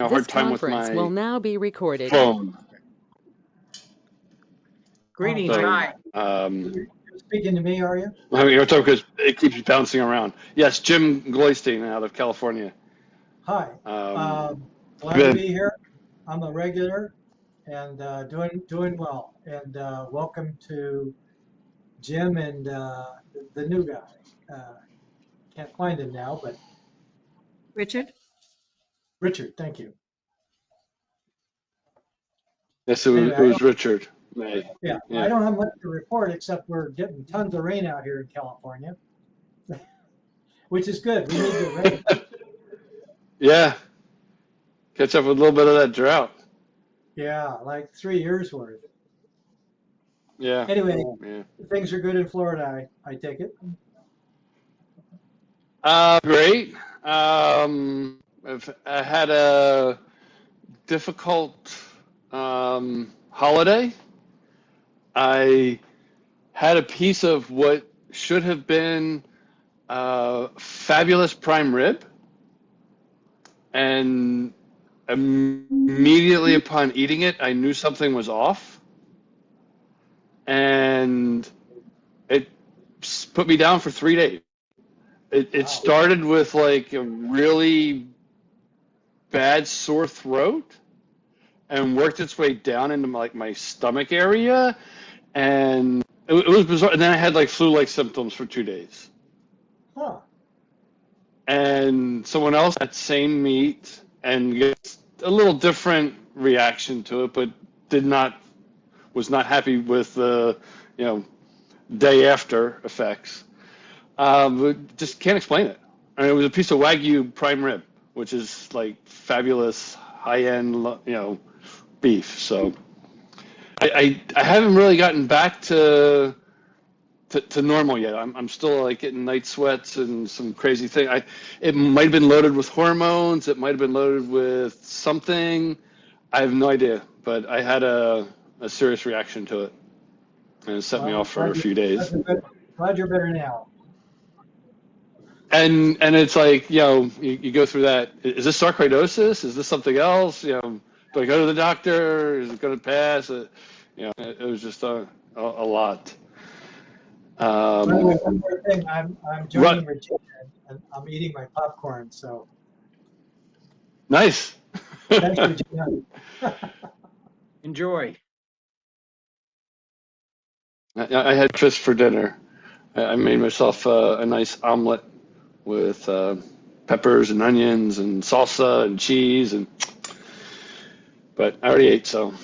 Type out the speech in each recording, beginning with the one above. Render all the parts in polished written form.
a This hard time with conference will my now be recorded. phone. Greetings, So, hi. You're speaking to me, are you? I mean, because it keeps bouncing around. Yes, Jim Gloystein out of California. Hi. Glad to Good. be here. I'm a regular and doing well. And welcome to Jim and the new guy. Can't find him now, but Richard? Richard, thank you. Yes, it Anyway, was Richard. May. I Yeah. don't have much to report except we're getting tons of rain out here in California, which is good. We need the rain. Yeah. Catch up with a little bit of that drought. Yeah, like 3 years worth. Yeah. Anyway, Yeah. things are good in Florida, I take it. Great. I had a difficult holiday. I had a piece of what should have been fabulous prime rib, and immediately upon eating it, I knew something was off, and it put me down for 3 days. It Wow. started with like a really bad sore throat and worked its way down into like my stomach area, and it was bizarre. And then I had like flu-like symptoms for 2 days. Huh. And someone else had same meat and gets a little different reaction to it, but was not happy with the day after effects. But just can't explain it. I mean, it was a piece of Wagyu prime rib, which is like fabulous high-end, beef. So I haven't really gotten back to normal yet. I'm still like getting night sweats and some crazy thing. It might have been loaded with hormones. It might have been loaded with something. I have no idea, but I had a serious reaction to it, and it set me off for a few days. Glad you're better now. And it's like, you go through that. Is this sarcoidosis? Is this something else? Do I go to the doctor? Is it going to pass? It was just a lot. By the way, one more thing. I'm joining Regina and I'm eating my popcorn. So Nice. thanks, Regina. Enjoy. I had fish for dinner. I made myself a nice omelet with peppers and onions and salsa and cheese, but I already ate. So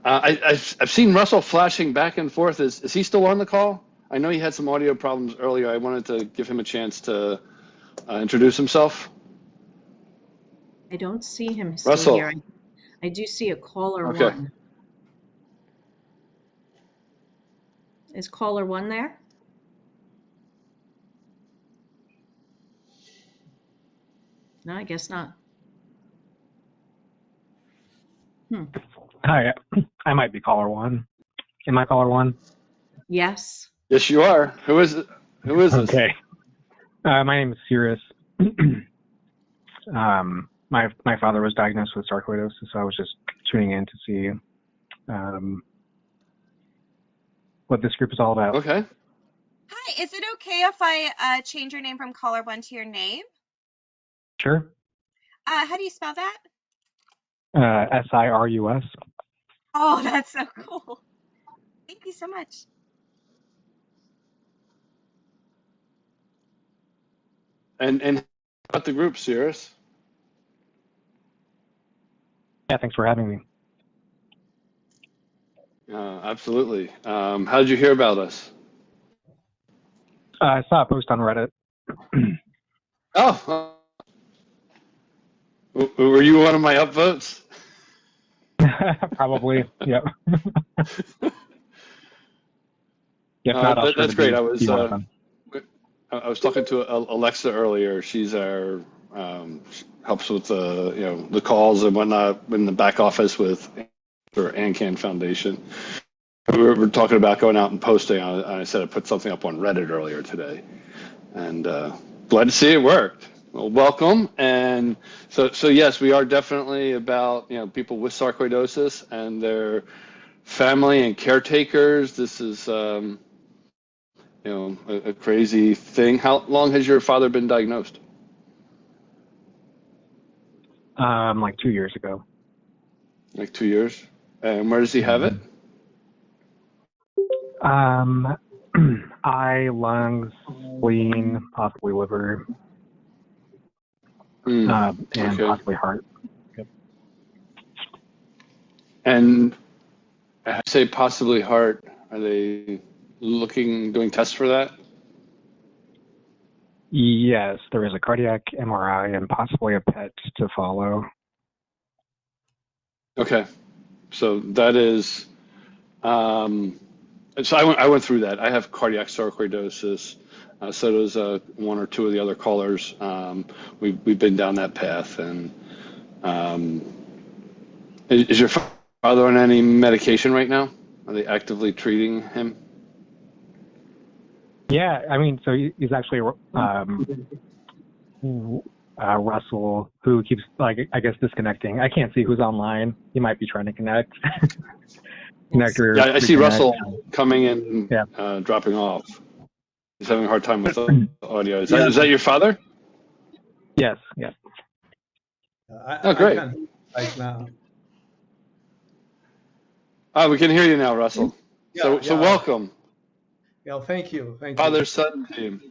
I've seen Russell flashing back and forth. Is he still on the call? I know he had some audio problems earlier. I wanted to give him a chance to introduce himself. I don't see him still Russell. here. I do see a caller Okay. one. Is caller one there? No, I guess not. Hi, I might be caller one. Am I caller one? Yes. Yes, you are. Who is it? Who is it? Okay. My name is Cyrus. My father was diagnosed with sarcoidosis, so I was just tuning in to see what this group is all about. Okay. Hi, is it okay if I change your name from caller one to your name? Sure. How do you spell that? Sirus. Oh, that's so cool. Thank you so much. And about the group, Cyrus? Yeah, thanks for having me. Absolutely. How did you hear about us? I saw a post on Reddit. Oh, were you one of my upvotes? Probably, yep. If not, I'll that's great. I was one of them. I was talking to Alexa earlier. She's our helps with the calls and whatnot in the back office with for ANCAN Foundation. We were talking about going out and posting. I said I put something up on Reddit earlier today, and glad to see it worked. Well, welcome. And so yes, we are definitely about, people with sarcoidosis and their family and caretakers. This is, a crazy thing. How long has your father been diagnosed? Like 2 years ago. Like 2 years. And where does he have it? Mhm. Eye, lungs, spleen, possibly liver, Hmm. and Okay. possibly heart. Yep. And I say possibly heart. Are they doing tests for that? Yes, there is a cardiac MRI and possibly a PET to follow. Okay. So that is, um, so I went through that. I have cardiac sarcoidosis. So does one or two of the other callers. We've been down that path. And um, is your father on any medication right now? Are they actively treating him? Yeah, I mean, so he's actually Russell, who keeps I guess disconnecting. I can't see who's online. He might be trying to connect, connect or Yeah, I see reconnect. Russell coming in, Yeah. dropping off. He's having a hard time with the audio. Is that Yeah, is that your father? Yes. Yes. Oh, I great. can hear right now. We can hear you now, Russell. Yeah, So yeah, welcome, yeah. Thank you, thank you. father-son team.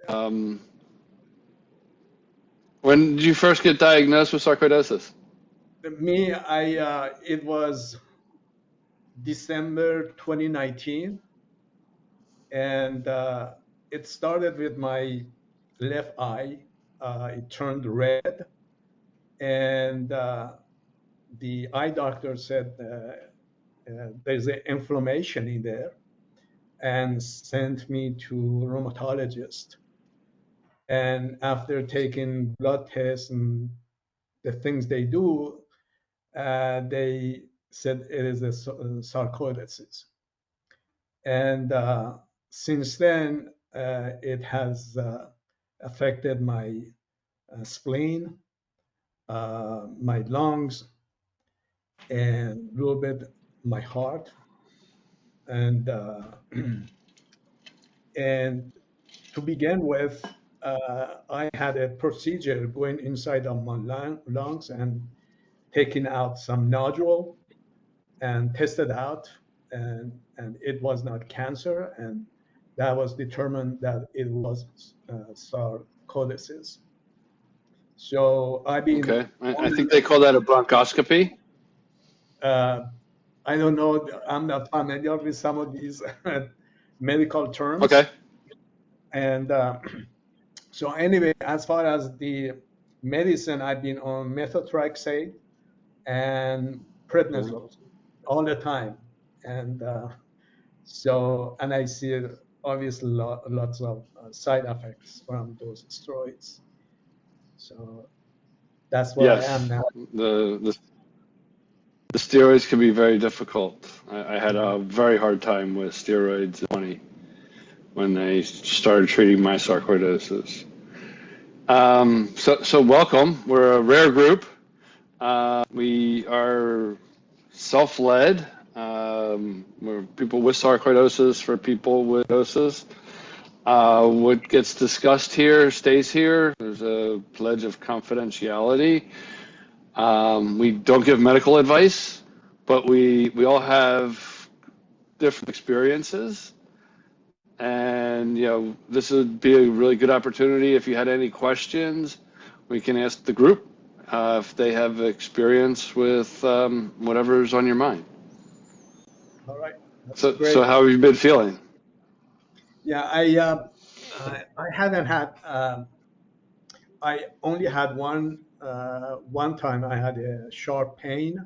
Um, when did you first get diagnosed with sarcoidosis? Me, it was December 2019, and it started with my left eye. It turned red, and the eye doctor said there's an inflammation in there, and sent me to rheumatologist. And after taking blood tests and the things they do, they said it is a sarcoidosis. And since then, it has affected my spleen, my lungs, and a little bit my heart. And and to begin with, I had a procedure going inside of my lungs and taking out some nodule and tested out, and it was not cancer, and that was determined that it was sarcoidosis. So I've been Okay, I on, think they call that a bronchoscopy. uh, I don't know, I'm not familiar with some of these medical terms. Okay. And so anyway, as far as the medicine, I've been on methotrexate and Mhm. prednisone all the time. And and I see obviously lots of side effects from those steroids. So that's where I am Yes, now. the the steroids can be very difficult. I had a very hard time with steroids in 20 when they started treating my sarcoidosis. So welcome. We're a rare group. We are self-led. We're people with sarcoidosis for people with sarcoidosis. What gets discussed here stays here. There's a pledge of confidentiality. We don't give medical advice, but we all have different experiences. And this would be a really good opportunity if you had any questions. We can ask the group if they have experience with whatever's on your mind. All right, that's So great. how have you been feeling? Yeah, I haven't had. I only had one time I had a sharp pain,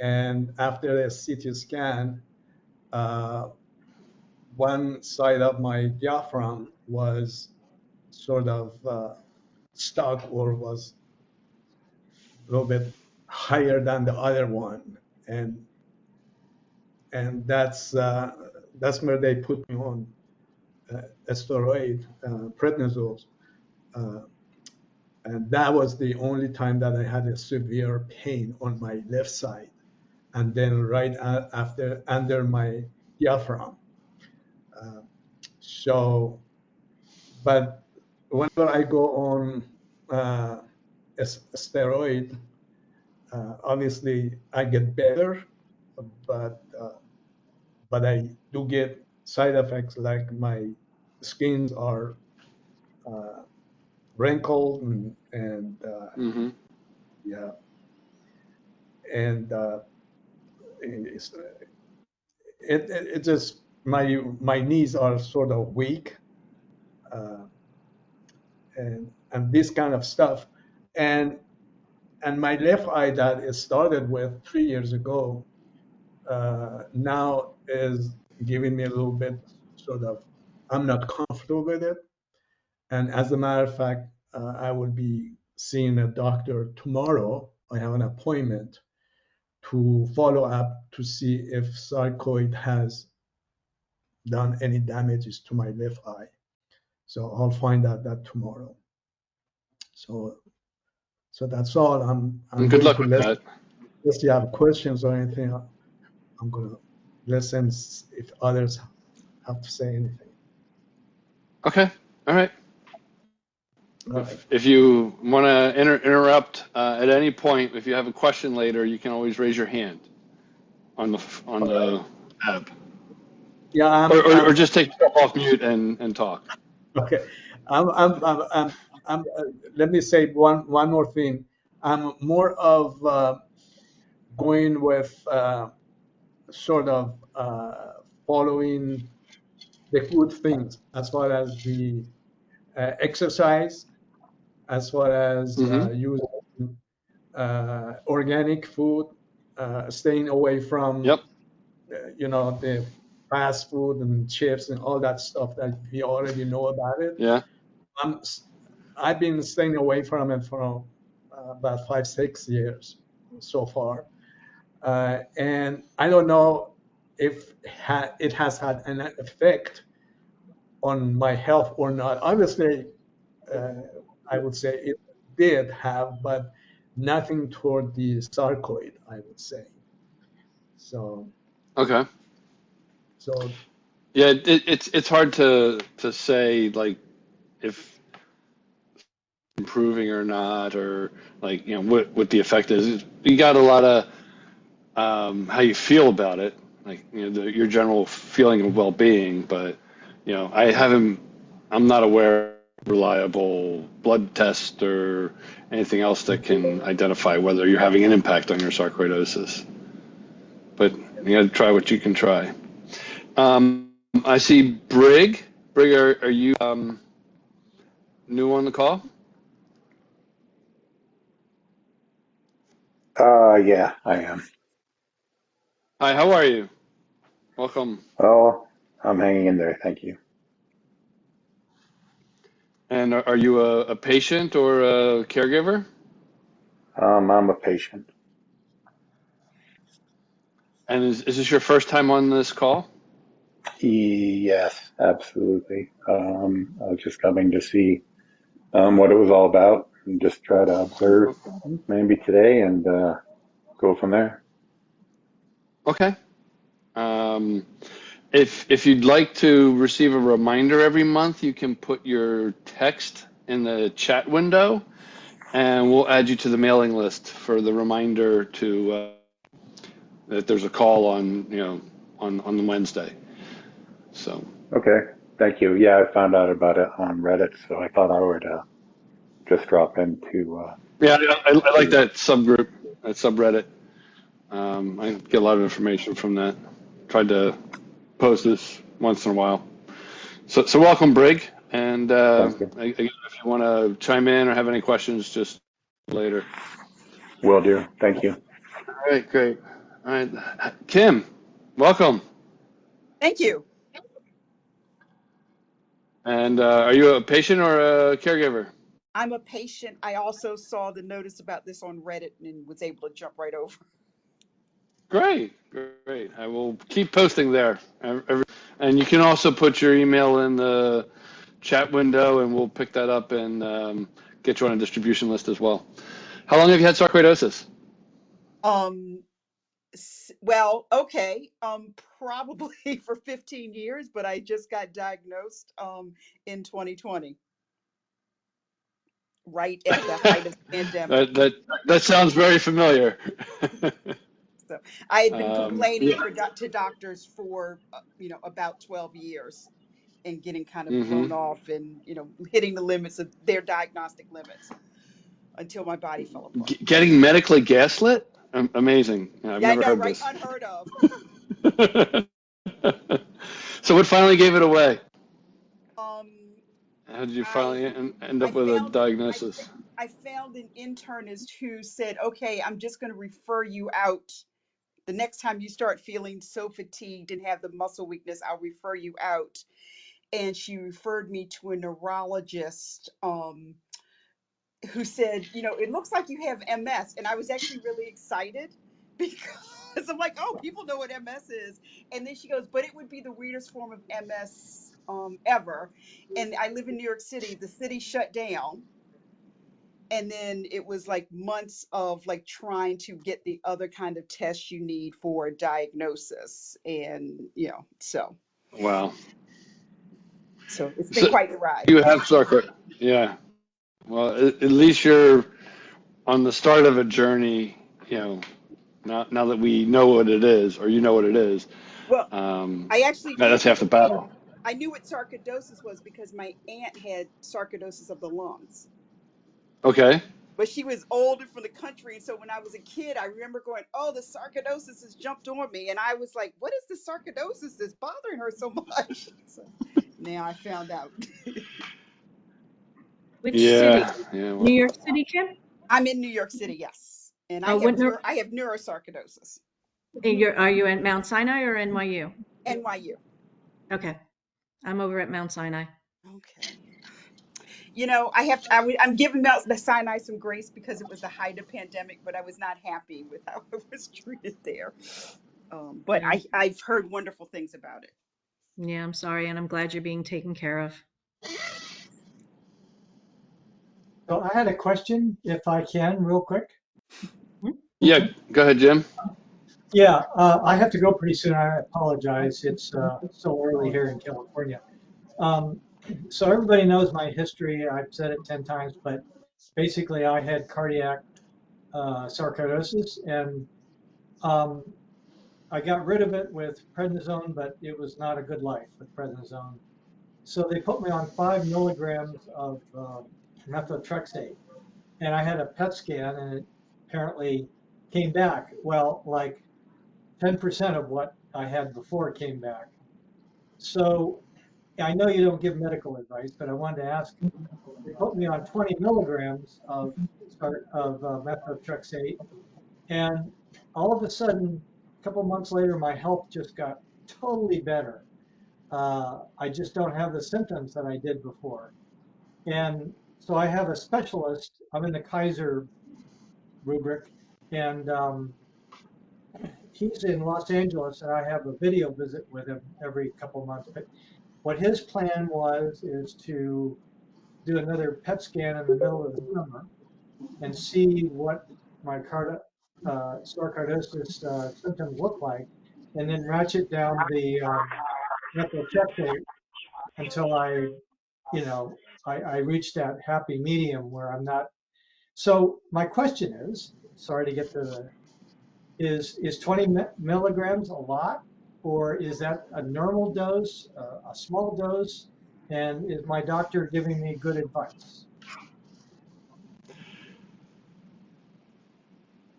and after a CT scan, uh, one side of my diaphragm was sort of stuck or was a little bit higher than the other one, and that's where they put me on a steroid, prednisone. And that was the only time that I had a severe pain on my left side, and then right after under my diaphragm. Uh, so, but whenever I go on uh, a steroid, obviously I get better, but I do get side effects like my skins are uh, wrinkled Mm-hmm. yeah, and it's, it just my knees are sort of weak, uh, and this kind of stuff, and my left eye that it started with 3 years ago now is giving me a little bit sort of, I'm not comfortable with it. And as a matter of fact, I will be seeing a doctor tomorrow. I have an appointment to follow up to see if sarcoid has done any damages to my left eye. So I'll find out that tomorrow. So that's all. I'm And good going luck to with listen. that. If you have questions or anything, I'm going to listen if others have to say anything. Okay. All right. All right. If you want to interrupt at any point, if you have a question later, you can always raise your hand on All right. the app, Yeah, or just take yourself off mute and talk. okay. I'm let me say one more thing. I'm more of going with sort of following the good things as far as the exercise, as far as Mm-hmm. using organic food, staying away from Yep. the fast food and chips and all that stuff that we already know about it. Yeah. I'm, I've been staying away from it for about 5 6 years so far, and I don't know if it has had an effect on my health or not. Obviously, uh, I would say it did have, but nothing toward the sarcoid, I would say. So, Okay. so Yeah. It's hard to say like if improving or not, or like what the effect is. You got a lot of how you feel about it, like your general feeling of well-being. But I haven't. I'm not aware of reliable blood test or anything else that can identify whether you're having an impact on your sarcoidosis. But you got to try what you can try. I see Brig. Brig, are you new on the call? Yeah, I am. Hi, how are you? Welcome. Oh, I'm hanging in there. Thank you. And are you a patient or a caregiver? I'm a patient. And is this your first time on this call? Yes, absolutely. I was just coming to see what it was all about and just try to observe maybe today and go from there. Okay. Um, if you'd like to receive a reminder every month, you can put your text in the chat window, and we'll add you to the mailing list for the reminder to that there's a call on on the Wednesday. So Okay, thank you. Yeah, I found out about it on Reddit, so I thought I would just drop into. yeah, I like To, that subgroup, that subreddit. I get a lot of information from that. Tried to post this once in a while. So welcome, Brig. And Thank you. again, if you want to chime in or have any questions, just later. Will do. Thank you. All right, great. All right, Kim, welcome. Thank you. And are you a patient or a caregiver? I'm a patient. I also saw the notice about this on Reddit and was able to jump right over. Great, great. I will keep posting there. And you can also put your email in the chat window, and we'll pick that up and get you on a distribution list as well. How long have you had sarcoidosis? Um, well, okay, probably for 15 years, but I just got diagnosed in 2020, right at the height of the pandemic. That sounds very familiar. So I had been complaining Yeah. to doctors for about 12 years and getting kind of Hmm. thrown off and hitting the limits of their diagnostic limits until my body fell apart. Getting medically gaslit? Amazing. I've Yeah, I never know, heard right? this. Unheard of. So what finally gave it away? Um, How did you finally I end I up with a found diagnosis? I found an internist who said, "Okay, I'm just going to refer you out. The next time you start feeling so fatigued and have the muscle weakness, I'll refer you out." And she referred me to a neurologist who said, "It looks like you have MS." And I was actually really excited because I'm like, "Oh, people know what MS is." And then she goes, "But it would be the weirdest form of MS ever." And I live in New York City. The city shut down. And then it was like months of like trying to get the other kind of tests you need for a diagnosis. And, Wow. so it's been So quite the ride. you have sarcoidosis. Yeah. Well, at least you're on the start of a journey, now that we know what it is, or you know what it is, Well, I actually that's did half the know. battle. I knew what sarcoidosis was because my aunt had sarcoidosis of the lungs. Okay. But she was older from the country. And so when I was a kid, I remember going, "Oh, the sarcoidosis has jumped on me." And I was like, "What is the sarcoidosis that's bothering her so much?" So now I found out. Which city? Yeah. Yeah. Well, New York City, Kim? I'm in New York City, yes. And I Oh, have what, no, I have neurosarcoidosis. are you at Mount Sinai or NYU? NYU. Okay. I'm over at Mount Sinai. Okay. I have to, I'm giving out the Sinai some grace because it was the height of pandemic, but I was not happy with how I was treated there. But Yeah. I've heard wonderful things about it. Yeah, I'm sorry, and I'm glad you're being taken care of. So I had a question, if I can, real quick. Hmm? yeah. Go ahead, Jim. Yeah, I have to go pretty soon. I apologize. It's so early here in California. Um, so everybody knows my history. I've said it 10 times, but basically I had cardiac sarcoidosis, and um, I got rid of it with prednisone, but it was not a good life with prednisone. So they put me on 5 milligrams of methotrexate, and I had a PET scan, and it apparently came back. Well, like 10% of what I had before came back. So I know you don't give medical advice, but I wanted to ask. They put me on 20 milligrams of methotrexate, and all of a sudden, a couple months later, my health just got totally better. I just don't have the symptoms that I did before. And so I have a specialist. I'm in the Kaiser rubric, and he's in Los Angeles, and I have a video visit with him every couple months. But what his plan was is to do another PET scan in the middle of the summer and see what my sarcoidosis symptoms look like, and then ratchet down the methotrexate until I reach that happy medium where I'm not. So my question is, sorry to get to the, is 20 milligrams a lot, or is that a normal dose, a small dose, and is my doctor giving me good advice?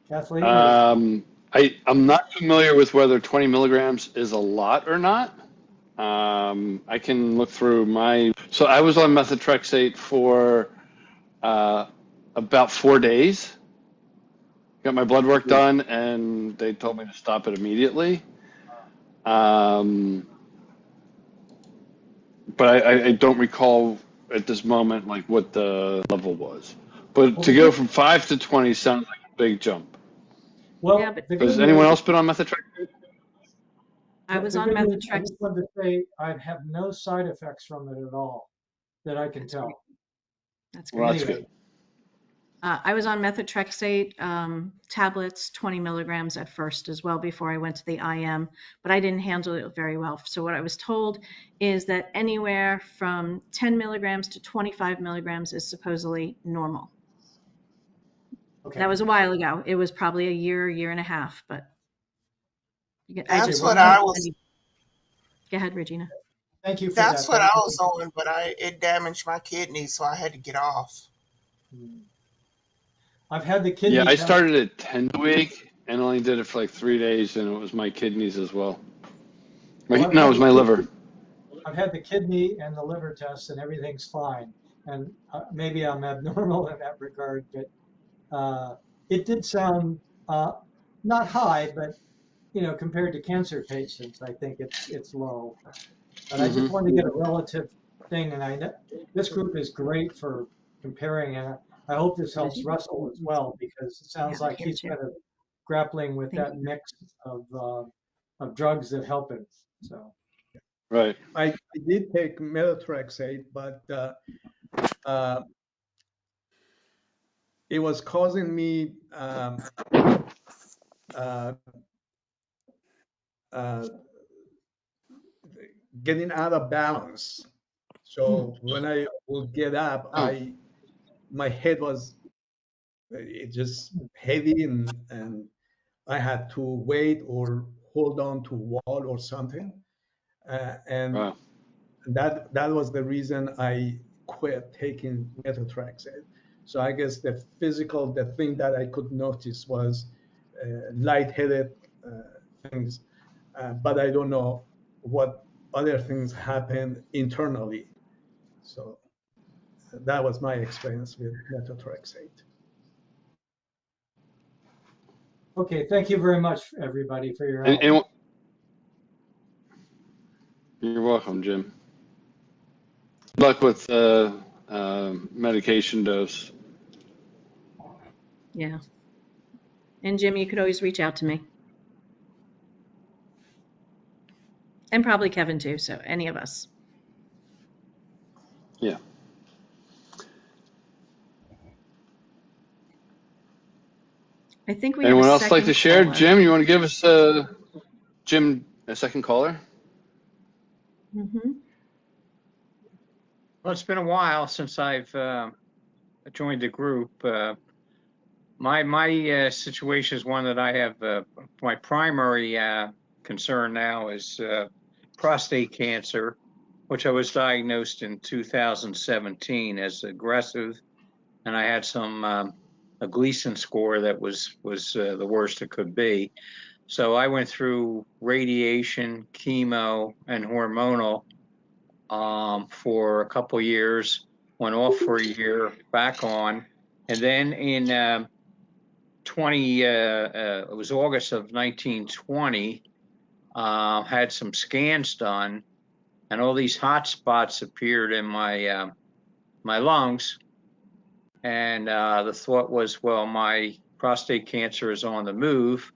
Kathleen, or I'm not familiar with whether 20 milligrams is a lot or not. I can look through my. So I was on methotrexate for uh, about 4 days. Got my blood work done, and they told me to stop it immediately. Um, but I don't recall at this moment like what the level was. But well, to go from 5 to 20 sounds like a big jump. Yeah, but the good Has anyone news, else been on methotrexate? I was the on good news, I methotrexate. just wanted to say I have no side effects from it at all that I can That's great. tell. That's Well, great. that's Anyway, good. I was on methotrexate tablets, 20 milligrams at first as well before I went to the IM, but I didn't handle it very well. So what I was told is that anywhere from 10 milligrams to 25 milligrams is supposedly normal. Okay. That was a while ago. It was probably a year and a half, but That's just what don't I take was. any. Go ahead, Regina. Thank you for That's that. what I was on, but it damaged my kidneys, so I had to get off. I've had the kidney Yeah, I test. started at 10 a week and only did it for like 3 days, and it was my kidneys as well. Well, I've No, had it was my liver. I've had the kidney and the liver tests, and everything's fine. And maybe I'm abnormal in that regard, but it did sound not high, but compared to cancer patients, I think it's low. But I just Hmm. wanted to get a relative thing, and I know this group is great for comparing, and I hope this helps Russell as well, because it sounds Yeah, like here he's too. kind of grappling with Thank that you. mix of drugs that help him. So Right. I did take methotrexate, but uh, it was causing me uh, uh, getting out of balance. So when I would get up, Oh, my head was it just heavy, and I had to wait or hold on to wall or something, and wow. that was the reason I quit taking methotrexate. So I guess the thing that I could notice was lightheaded things, but I don't know what other things happened internally. So that was my experience with methotrexate. okay, thank you very much, everybody, for your And, help. and you're welcome, Jim. Good luck with medication dose. Yeah. And Jim, you could always reach out to me. And probably Kevin too, so any of us. Yeah. I think we have a Anyone else like to second share? caller. Jim, you want to give us Jim a second caller? Mm-hmm. Well, it's been a while since I've joined the group. My situation is one that I have. My primary concern now is prostate cancer, which I was diagnosed in 2017 as aggressive, and I had some a Gleason score that was the worst it could be. So I went through radiation, chemo, and hormonal for a couple years, went off for a year, back on, and then in it was August of 1920, had some scans done, and all these hot spots appeared in my my lungs, and the thought was, well, my prostate cancer is on the move,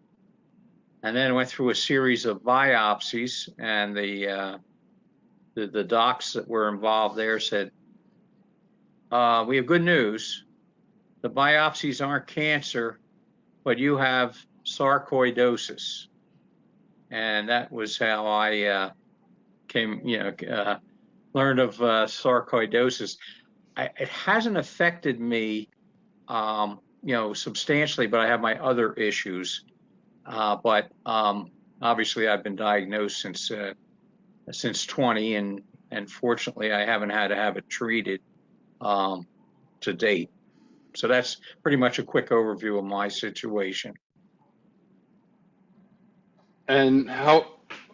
and then went through a series of biopsies, and the docs that were involved there said, we have good news. The biopsies aren't cancer, but you have sarcoidosis. And that was how I learned of sarcoidosis. It hasn't affected me, substantially, but I have my other issues. But obviously, I've been diagnosed since 20, and fortunately, I haven't had to have it treated to date. So that's pretty much a quick overview of my situation. And how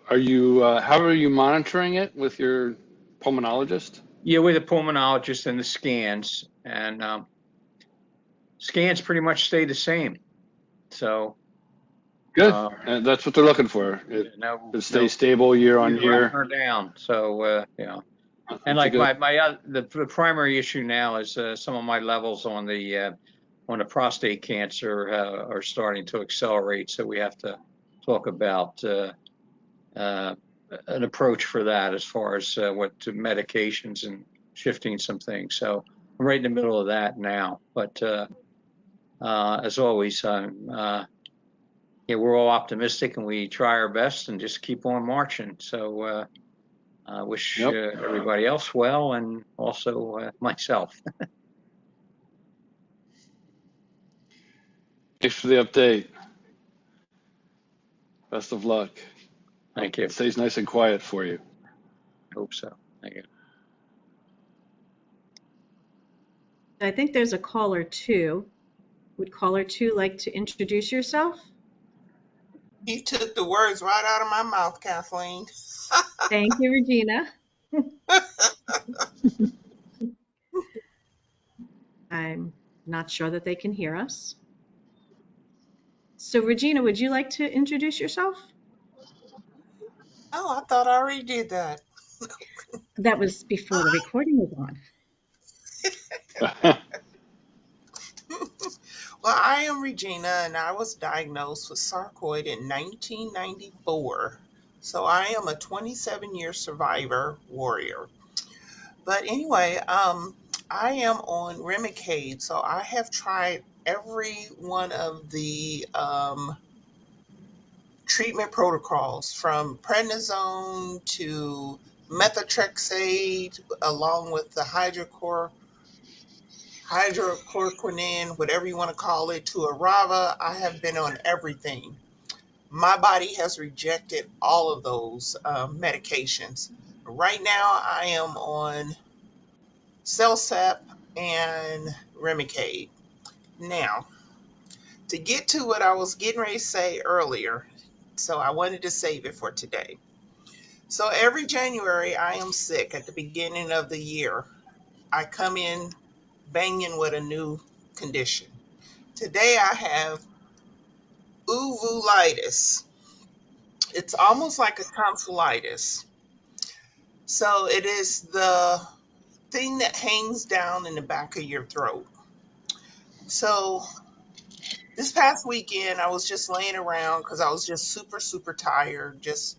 are you monitoring it with your pulmonologist? Yeah, with a pulmonologist and the scans, and scans pretty much stay the same. So Good. And that's what they're looking for. no It stays stable year on neither up year. nor down. So and That's like good. the primary issue now is some of my levels on the prostate cancer are starting to accelerate. So we have to talk about an approach for that as far as what to medications and shifting some things. So I'm right in the middle of that now. But as always, yeah, we're all optimistic and we try our best and just keep on marching. So I wish Yep. everybody else well, and also myself. Thanks for the update. Best of luck. Thank you. It stays nice and quiet for you. Hope so. Thank you. I think there's a caller two. Would caller two like to introduce yourself? You took the words right out of my mouth, Kathleen. Thank you, Regina. I'm not sure that they can hear us. So Regina, would you like to introduce yourself? Oh, I thought I already did that. That was before the recording was on. Well, I am Regina, and I was diagnosed with sarcoid in 1994. So I am a 27-year survivor warrior. But anyway, I am on Remicade, so I have tried every one of the treatment protocols, from prednisone to methotrexate, along with the hydrochloroquine, whatever you want to call it, to Arava. I have been on everything. My body has rejected all of those medications. Right now, I am on Celsep and Remicade. Now, to get to what I was getting ready to say earlier, so I wanted to save it for today. So every January, I am sick at the beginning of the year. I come in banging with a new condition. Today, I have uvulitis. It's almost like a tonsillitis. So it is the thing that hangs down in the back of your throat. So this past weekend, I was just laying around because I was just super, super tired, just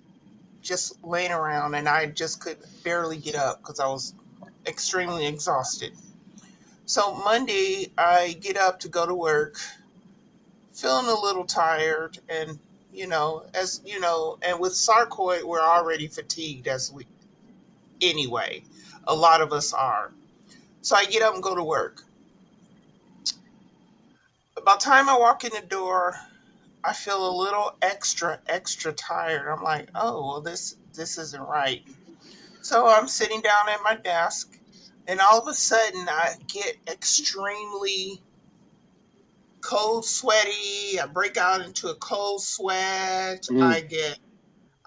laying around, and I just could barely get up because I was extremely exhausted. So Monday, I get up to go to work, feeling a little tired, and as you know, and with sarcoid, we're already fatigued as we anyway. A lot of us are. So I get up and go to work. By the time I walk in the door, I feel a little extra tired. I'm like, oh, well, this isn't right. So I'm sitting down at my desk, and all of a sudden I get extremely cold sweaty. I break out into a cold sweat. Mm.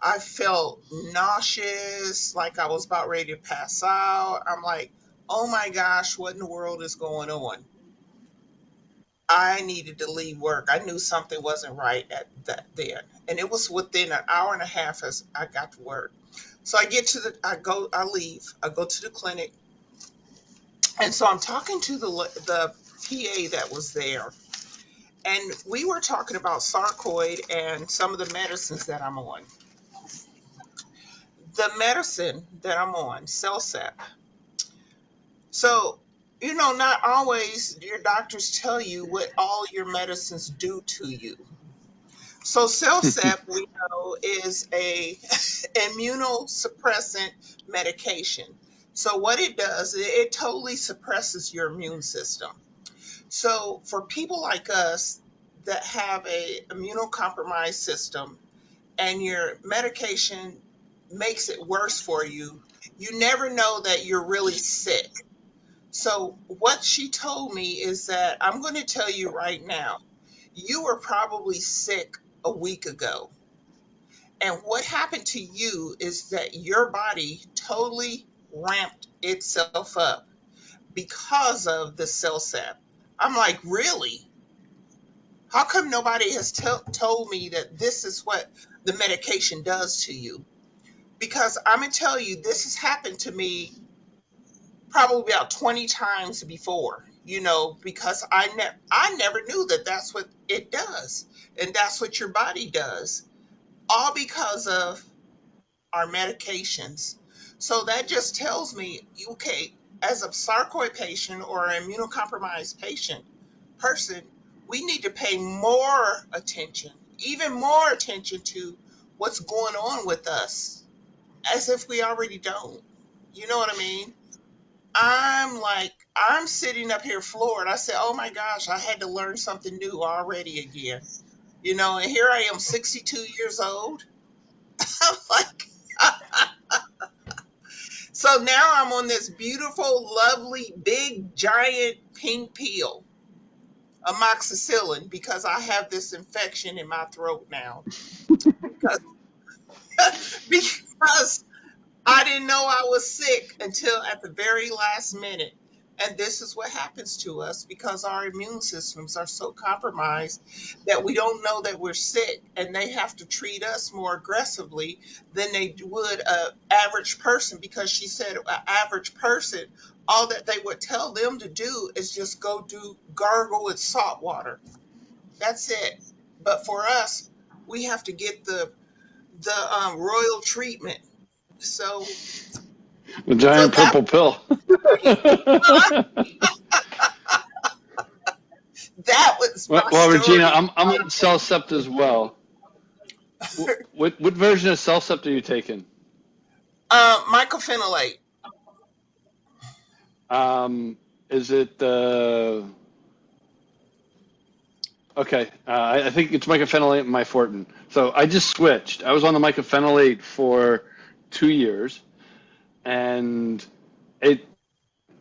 I felt nauseous, like I was about ready to pass out. I'm like, oh my gosh, what in the world is going on? I needed to leave work. I knew something wasn't right at that then. And it was within an hour and a half as I got to work. So I leave, I go to the clinic. And so I'm talking to the PA that was there. And we were talking about sarcoid and some of the medicines that I'm on. The medicine that I'm on, Celsep. So, not always your doctors tell you what all your medicines do to you. So Celsep, we know, is a immunosuppressant medication. So what it does, it totally suppresses your immune system. So for people like us that have a immunocompromised system and your medication makes it worse for you, you never know that you're really sick. So what she told me is that I'm going to tell you right now, you were probably sick a week ago. And what happened to you is that your body totally ramped itself up because of the Celsep. I'm like, really? How come nobody has told me that this is what the medication does to you? Because I'm going to tell you, this has happened to me probably about 20 times before, because I never knew that that's what it does. And that's what your body does, all because of our medications. So that just tells me, okay, as a sarcoid patient or an immunocompromised person, We need to pay more attention, even more attention to what's going on with us, as if we already don't. You know what I mean? I'm sitting up here floored. I said, oh my gosh, I had to learn something new already again. And here I am, 62 years old. I'm like, so now I'm on this beautiful, lovely, big, giant pink pill, amoxicillin, because I have this infection in my throat now. Because, because I didn't know I was sick until at the very last minute. And this is what happens to us because our immune systems are so compromised that we don't know that we're sick, and they have to treat us more aggressively than they would a average person, because she said an average person, all that they would tell them to do is just go do gargle with salt water. That's it. But for us, we have to get the royal treatment. So The so giant that purple pill. that was Well, my well, Regina, story. I'm on Cellcept as well. What version of Cellcept are you taking? Mycophenolate. Is it okay? I think it's mycophenolate and myfortin. So I just switched. I was on the mycophenolate for 2 years, and it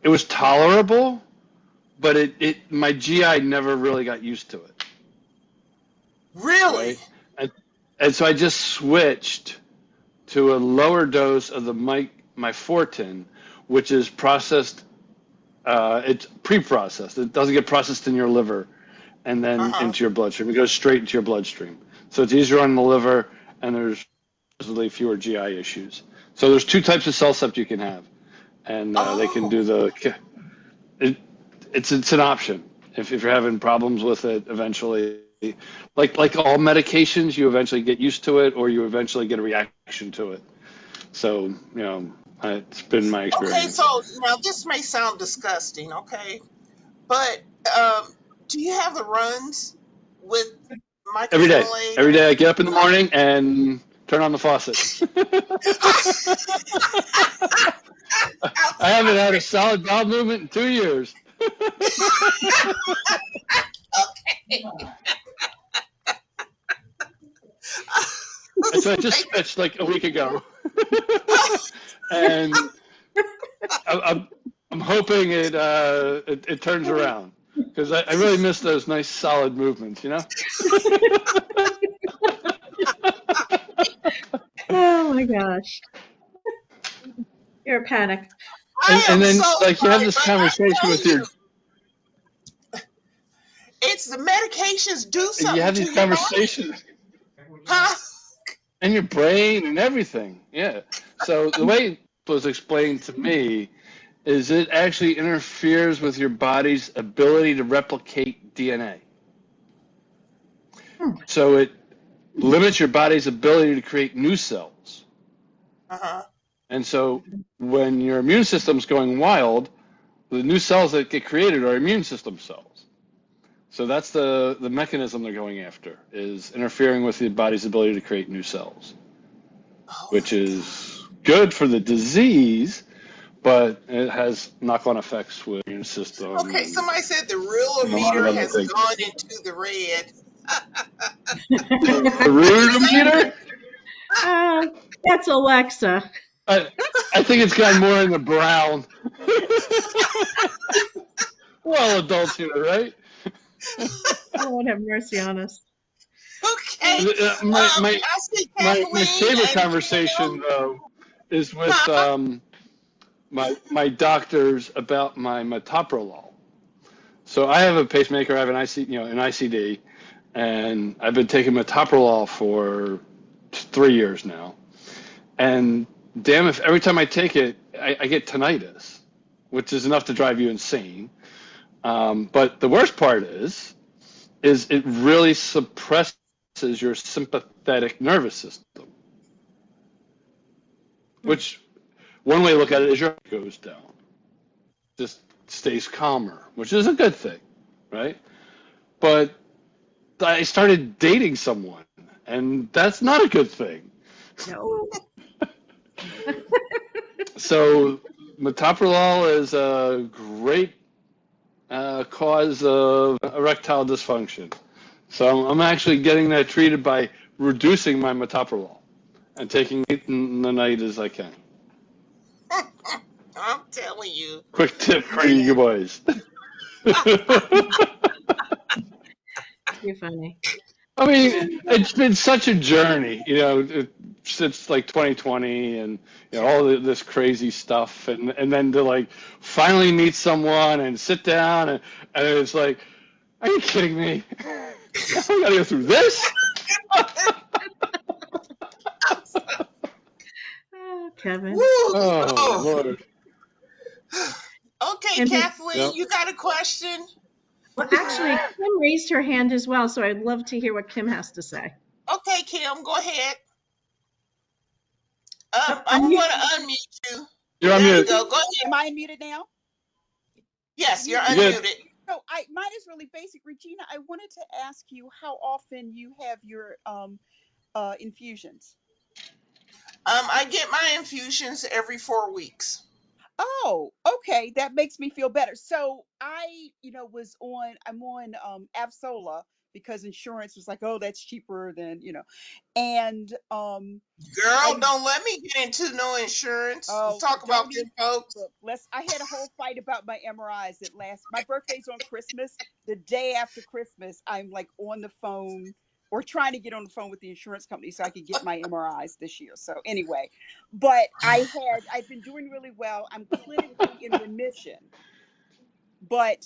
was tolerable, but my GI never really got used to it, Really? right? And so I just switched to a lower dose of the myfortin, which is processed. It's pre-processed. It doesn't get processed in your liver and then Uh-huh. into your bloodstream. It goes straight into your bloodstream. So it's easier on the liver, and there's supposedly fewer GI issues. So there's two types of Cellcept you can have, and they can Oh, do it's an option if you're having problems with it eventually. Like all medications, you eventually get used to it, or you eventually get a reaction to it. So it's been my okay. So experience. now this may sound disgusting, okay, but um, do you have the runs with Every day. mycophenolate Every or? day I get up in the morning and turn on the faucet. I haven't had a solid bowel movement in 2 years. Okay. And so I just switched like a week ago. And I'm hoping it turns around because I really miss those nice solid movements. Oh my gosh, you're a panic. I And am then so like you have sorry, this but I conversation tell with your you, it's the medications do you something have to these your body. conversations Huh? and your brain and everything. Yeah. So the way it was explained to me is it actually interferes with your body's ability to replicate DNA. Hmm. So it limits your body's ability to create new cells. Uh-huh. And so when your immune system's going wild, the new cells that get created are immune system cells. So that's the mechanism they're going after, is interfering with the body's ability to create new cells, Oh which my God. is good for the disease, but it has knock-on effects with the immune system Okay, and somebody said the real a lot of meter other has things. gone into the red. The rudimeter? uh, that's Alexa. I, I think it's gone more in the brown. We're all adults here, right? Lord have mercy on us. Okay. My my I see my Kathleen favorite and Kim. conversation though is with Huh? my doctors about my metoprolol. So I have a pacemaker. I have an ICD, and I've been taking metoprolol for 3 years now. And damn, if every time I take it, I get tinnitus, which is enough to drive you insane. But the worst part is it really suppresses your sympathetic nervous system, which one way to look at it is your heart goes down, just stays calmer, which is a good thing, right? but I started dating someone, and that's not a good thing. No. So metoprolol is a great cause of erectile dysfunction. So I'm actually getting that treated by reducing my metoprolol and taking it in the night as I can. I'm telling you. Quick tip for you boys. Too funny. I mean, it's been such a journey, since like 2020 and this crazy stuff, and then to like finally meet someone and sit down and it's like, are you kidding me? I gotta go through this? Oh, Kevin. Woo! Oh Oh. Lord. Okay, And Kathleen, Yep. you got a question? well, actually, Kim raised her hand as well, so I'd love to hear what Kim has to say. Okay, Kim, go ahead. Oh, I'm unmute. going to unmute you. You're on There you mute. go. Go ahead. Am I unmuted now? Yes, you're You Yeah. good? unmuted. So mine is really basic. Regina, I wanted to ask you how often you have your infusions. I get my infusions every 4 weeks. Oh, okay. That makes me feel better. So I'm on Avsola because insurance was like, oh, that's cheaper than, and Girl, I don't let me get into no insurance. oh Talk about don't them even folks. look. I had a whole fight about my MRIs that last. My birthday's on Christmas. The day after Christmas, I'm like on the phone or trying to get on the phone with the insurance company so I could get my MRIs this year. So anyway, but I've been doing really well. I'm clinically in remission, but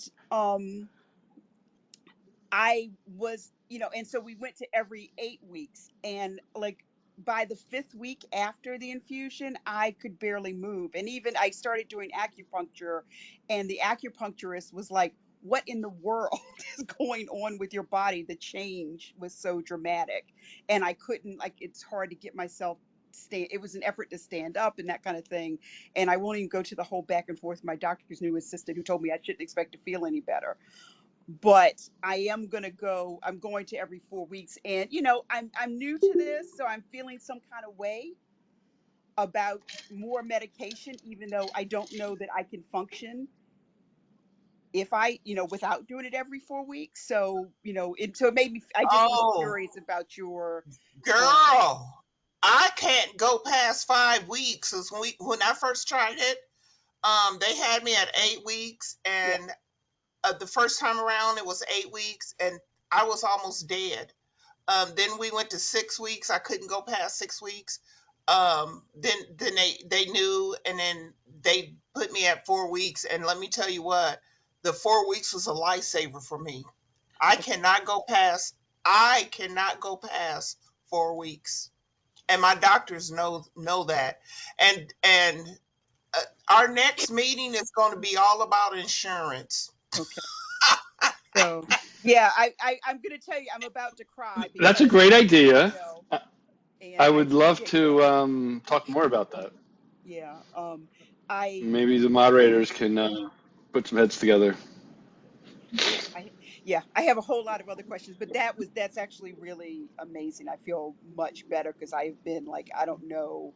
I was, and so we went to every 8 weeks. And like by the fifth week after the infusion, I could barely move. And even I started doing acupuncture, and the acupuncturist was like, what in the world is going on with your body? The change was so dramatic. And I couldn't, like, it's hard to get myself stand. It was an effort to stand up and that kind of thing. And I won't even go to the whole back and forth with my doctor's new assistant who told me I shouldn't expect to feel any better, but I'm going to every 4 weeks. And I'm new to this, so I'm feeling some kind of way about more medication, even though I don't know that I can function if without doing it every 4 weeks. So it made me, I just was Oh, curious about your um girl, I can't go past 5 weeks. 'Cause when I first tried it, they had me at 8 weeks, yeah. and the first time around it was 8 weeks, and I was almost dead. Then we went to 6 weeks. I couldn't go past 6 weeks. Then they knew, and then they put me at 4 weeks. And let me tell you what, the 4 weeks was a lifesaver for me. I cannot go past. I cannot go past 4 weeks, and my doctors know that. And our next meeting is going to be all about insurance. Okay. So yeah, I'm gonna tell you I'm about to cry That's a because great idea. you know I and I would love appreciate your to help. talk more about that. Yeah. I Maybe the moderators can put some heads together. Yeah, I have a whole lot of other questions, but that's actually really amazing. I feel much better because I've been like, I don't know.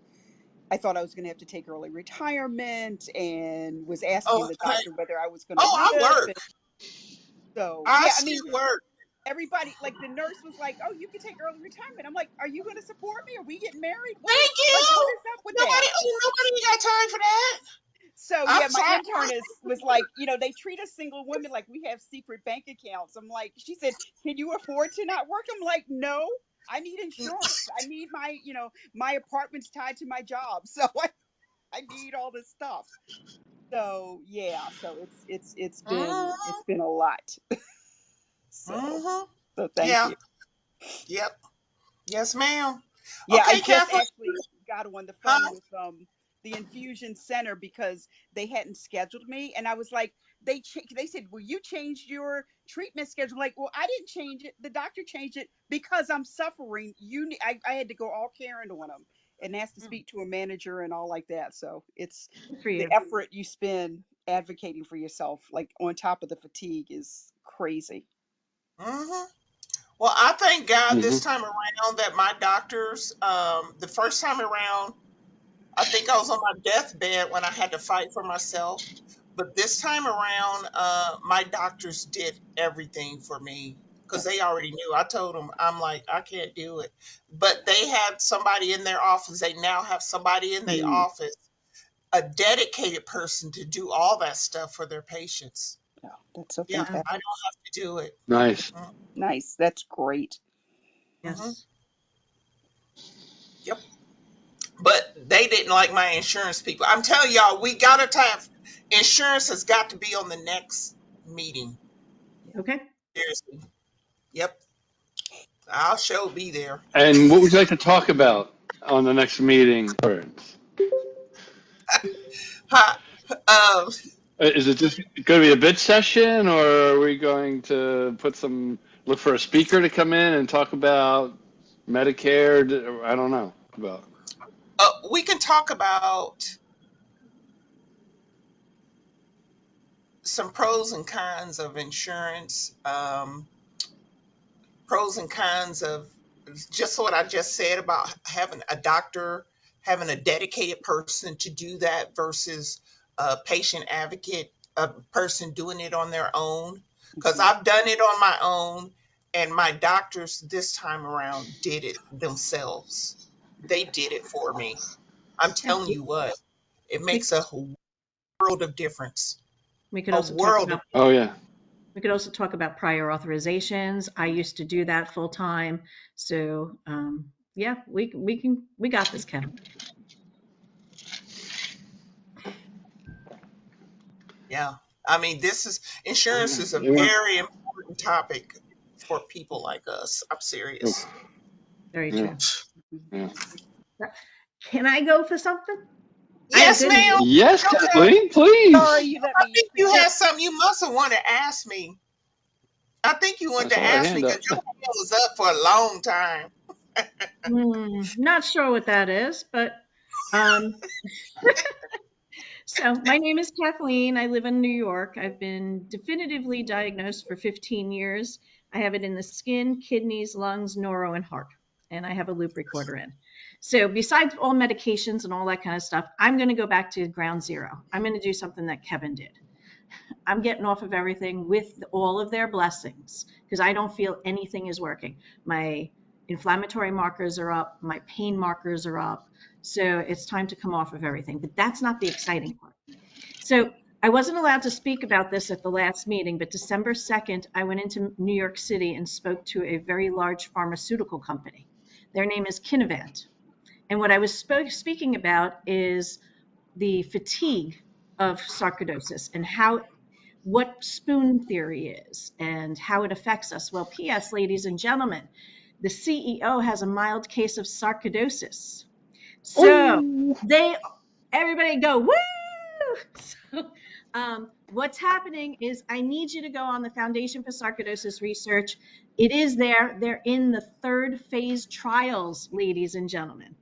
I thought I was going to have to take early retirement and was asking Oh, the doctor whether I was going to oh, I live. work. And so, I yeah, I mean, still work. everybody, like the nurse was like, "Oh, you can take early retirement." I'm like, "Are you going to support me? Are we getting married? Thank What you. is up with that?" Nobody got time for that. So I'm yeah, my sorry. internist was like, they treat us single women like we have secret bank accounts. I'm like, she said, can you afford to not work? I'm like, no, I need insurance. I need my apartment's tied to my job. So I need all this stuff. So yeah, so it's Mm-hmm. been a lot. So Mm-hmm. so thank Yeah. you. Yep. Yes, ma'am. Yeah, I Okay, just Kathleen. actually got on the phone Huh? with the infusion center because they hadn't scheduled me, and I was like, they said, "Well, you changed your treatment schedule." Like, well, I didn't change it. The doctor changed it because I'm suffering. I had to go all Karen on them and asked to speak to a manager and all like that. So it's Good for the you. effort you spend advocating for yourself, like on top of the fatigue, is crazy. Hmm. Well, I thank God Hmm. this time around that my doctors, the first time around, I think I was on my deathbed when I had to fight for myself. But this time around, my doctors did everything for me because they already knew. I told them, I'm like, I can't do it. But they had somebody in their office. They now have somebody in their Mm. office, a dedicated person to do all that stuff for their patients. Yeah, that's so Yeah, fantastic. I don't have to do it. Nice. Nice. That's great. Mm-hmm. Yes. Yep. But they didn't like my insurance people. I'm telling y'all, we gotta have insurance has got to be on the next meeting. Okay. Seriously. Yep. I'll show be there. And what would you like to talk about on the next meeting? Huh. Um, Is it just going to be a bit session, or are we going to look for a speaker to come in and talk about Medicare? I don't know about. we can talk about some pros and cons of insurance, pros and cons of just what I just said about having a doctor, having a dedicated person to do that versus a patient advocate, a person doing it on their own. Because Mhm. I've done it on my own, and my doctors this time around did it themselves. They did it for me. I'm Yeah. telling you what, it We, makes a world of difference. we could A also talk world of about Oh yeah. prior authorizations. I used to do that full time. So yeah, we got this, Kevin. Yeah. I mean, insurance is a Yeah. very important topic for people like us. I'm Yeah. serious. Very Yeah. true. Yeah. Can I go for something? I have Yes, good ma'am. news. Yes, Go ahead. Kathleen, Sorry, please. you let I me. think you So had something you must have wanted to ask me. I think you I wanted to saw that ask me hand because up. your hand was up for a long time. not sure what that is, but um, so my name is Kathleen. I live in New York. I've been definitively diagnosed for 15 years. I have it in the skin, kidneys, lungs, neuro, and heart. And I have a loop recorder in. So besides all medications and all that kind of stuff, I'm going to go back to ground zero. I'm going to do something that Kevin did. I'm getting off of everything with all of their blessings because I don't feel anything is working. My inflammatory markers are up, my pain markers are up. So it's time to come off of everything. But that's not the exciting part. So I wasn't allowed to speak about this at the last meeting, but December 2nd, I went into New York City and spoke to a very large pharmaceutical company. Their name is Kinevant. And what I was speaking about is the fatigue of sarcoidosis and what spoon theory is and how it affects us. Well, P.S., ladies and gentlemen, the CEO has a mild case of sarcoidosis. So Oh. they, everybody go, woo! So, what's happening is I need you to go on the Foundation for Sarcoidosis research. It is there. They're in the third phase trials, ladies and gentlemen.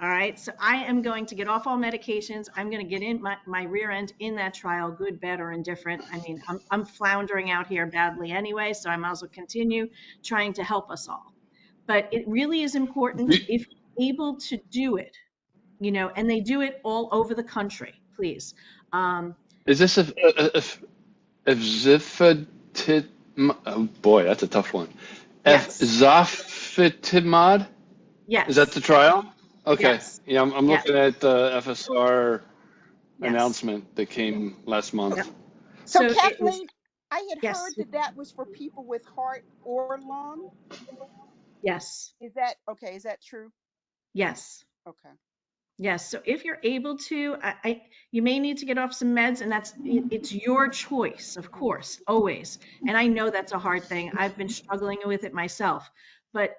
All right. So I am going to get off all medications. I'm going to get in my rear end in that trial, good, bad, or indifferent. I mean, I'm floundering out here badly anyway, so I might as well continue trying to help us all. But it really is important if you're able to do it, and they do it all over the country, please. Um, Is this a Zifatit? Oh boy, that's a tough one. yes, Zafitimod? Is that yes, the trial? Okay. yes, Yeah, I'm yes, looking at the FSR yes. announcement that came last Yep. month. So, So it was, Kathleen, I had yes, heard that that was for people with heart or lung. yes, Is that okay? Is that true? yes. Okay. Yes. So if you're able to, you may need to get off some meds, and it's your choice, of course, always. And I know that's a hard thing. I've been struggling with it myself, but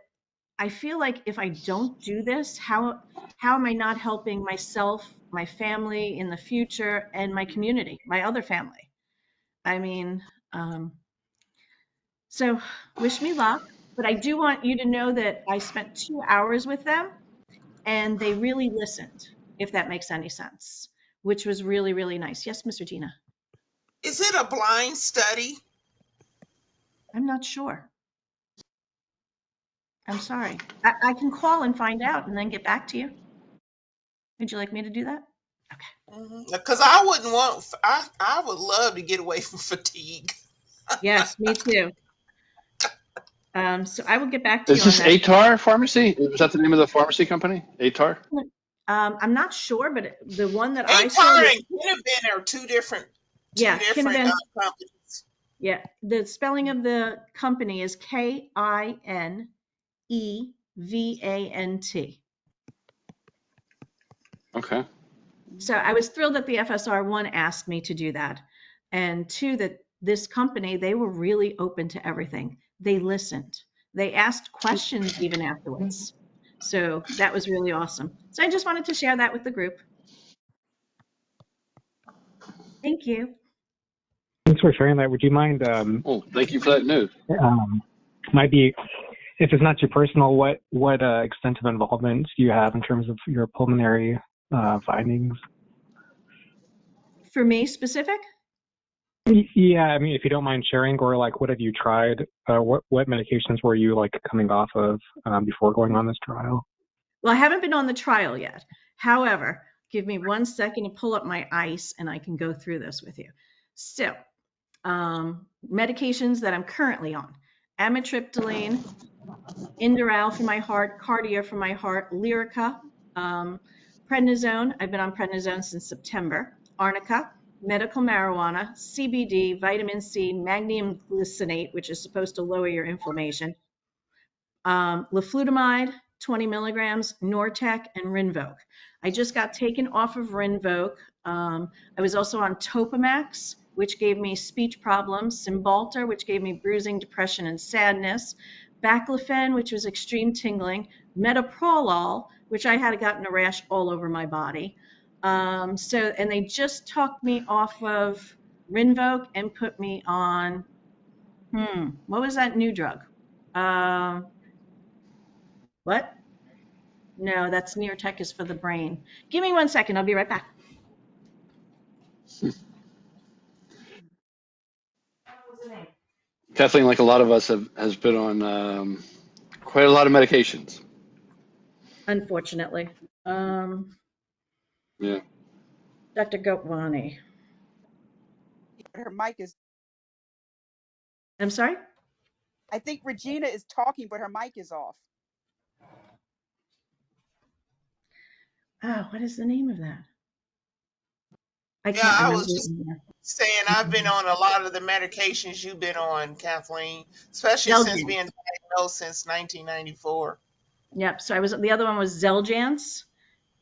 I feel like if I don't do this, how am I not helping myself, my family in the future, and my community, my other family? I mean, um, so wish me luck. But I do want you to know that I spent 2 hours with them and they really listened, if that makes any sense, which was really, really nice. Yes, Mr. Gina. Is it a blind study? I'm not sure. I'm sorry. I can call and find out and then get back to you. Would you like me to do that? Okay. Because I wouldn't want. I would love to get away from fatigue. Yes, me too. So I will get back to you Is on this that. ATAR Pharmacy? Is that the name of the pharmacy company? ATAR? I'm not sure, but the one that I saw ATAR was, and Kinabin are two different yeah, Kinevent. companies. Yeah, the spelling of the company is Kinevant. Okay. So I was thrilled that the FSR, one, asked me to do that, and two, that this company, they were really open to everything. They listened. They asked questions even afterwards. So that was really awesome. So I just wanted to share that with the group. Thank you. Thanks for sharing that. Would you mind, Well, thank you for that news. might be, if it's not too personal, what extent of involvement do you have in terms of your pulmonary findings? For me specific? Yeah, I mean, if you don't mind sharing, or like, what have you tried? What medications were you like coming off of before going on this trial? Well, I haven't been on the trial yet. However, give me 1 second to pull up my ice and I can go through this with you. So, medications that I'm currently on: amitriptyline, Inderal for my heart, Cardia for my heart, Lyrica, prednisone. I've been on prednisone since September. Arnica, medical marijuana, CBD, vitamin C, magnesium glycinate, which is supposed to lower your inflammation, leflutamide, 20 milligrams, Nortec, and Rinvoq. I just got taken off of Rinvoq. I was also on Topamax, which gave me speech problems, Cymbalta, which gave me bruising, depression, and sadness, Baclofen, which was extreme tingling, Metoprolol, which I had gotten a rash all over my body. And they just took me off of Rinvoq and put me on, what was that new drug? What? No, that's Neurotech is for the brain. Give me 1 second. I'll be right back. What was the name? Kathleen, like a lot of us, has been on quite a lot of medications. Unfortunately. Yeah. Dr. Gopwani. Her mic is, I'm sorry? I think Regina is talking, but her mic is off. Oh, what is the name of that? I Yeah, can't I remember was it just anymore. saying I've been on a lot of the medications you've been on, Kathleen, especially since Zeljan. being diagnosed since 1994. Yep. So the other one was Zeljance,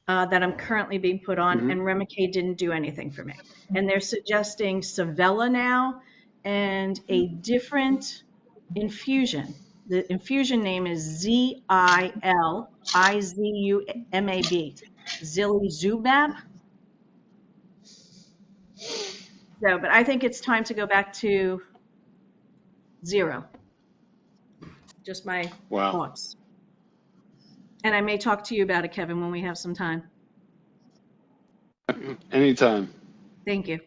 that I'm currently being put on, Mm-hmm. and Remicade didn't do anything for me. And they're suggesting Savella now and a different infusion. The infusion name is Zilizumab, Zilizumab. So, but I think it's time to go back to zero. Just my Wow. thoughts. And I may talk to you about it, Kevin, when we have some time. Anytime. Thank you.